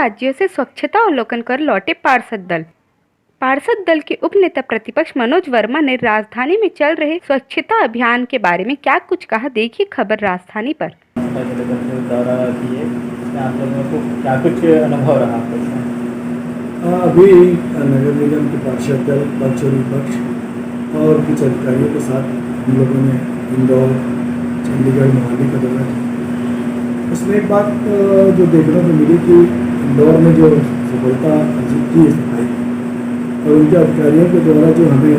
राज्यों से स्वच्छता अवलोकन कर लौटे पार्षद दल। पार्षद दल के उप नेता प्रतिपक्ष मनोज वर्मा ने राजधानी में चल रहे स्वच्छता अभियान के बारे में क्या कुछ कहा, देखिए खबर राजधानी पर। दौरा किए, आप लोगों को क्या कुछ अनुभव रहा आपको इसमें? अभी नगर निगम के पार्षद दल, पक्ष और विपक्ष और कुछ अधिकारियों के साथ हम लोगों ने इंदौर, चंडीगढ़, मोहाली का दौरा किया। उसमें एक बात जो देखने को मिली कि इंदौर में जो सफलता अर्जित की है सफाई और उनके अधिकारियों के द्वारा जो हमें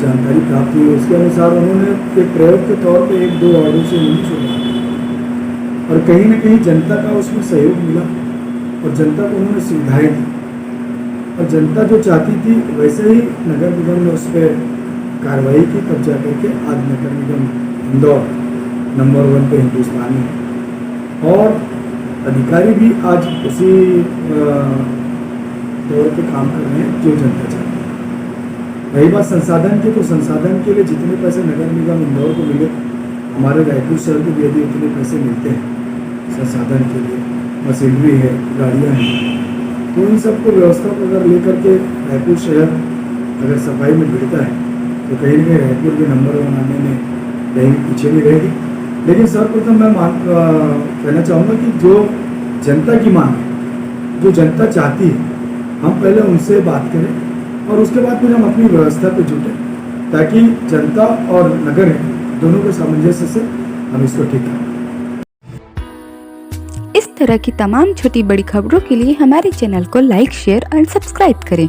जानकारी प्राप्त हुई, उसके अनुसार उन्होंने एक प्रयोग के तौर पे 1-2 वार्डों से नहीं छोड़ा और कहीं ना कहीं जनता का उसमें सहयोग मिला और जनता को उन्होंने सुविधाएं दी और जनता जो चाहती थी वैसे ही नगर निगम ने उस पर कार्रवाई की। तब जा करके आज नगर निगम इंदौर नंबर 1 पे हिंदुस्तान में है और अधिकारी भी आज उसी तौर पे काम कर रहे हैं जो जनता चाहती है। रही बात संसाधन की, तो संसाधन के लिए जितने पैसे नगर निगम इंदौर को मिले, हमारे रायपुर शहर को भी यदि उतने पैसे मिलते हैं संसाधन के लिए, मशीनरी है, गाड़ियाँ हैं, तो इन सबको व्यवस्था को अगर लेकर के रायपुर शहर अगर सफाई में भिड़ता है तो कहीं ना कहीं रायपुर के नंबर 1 आने में कहीं पीछे नहीं रहेगी। लेकिन सर्वप्रथम मैं कहना चाहूँगा कि जो जनता की मांग है, जो जनता चाहती है, हम पहले उनसे बात करें और उसके बाद फिर हम अपनी व्यवस्था पे जुटें ताकि जनता और नगर दोनों के सामंजस्य से हम इसको ठीक करें। इस तरह की तमाम छोटी बड़ी खबरों के लिए हमारे चैनल को लाइक, शेयर और सब्सक्राइब करें।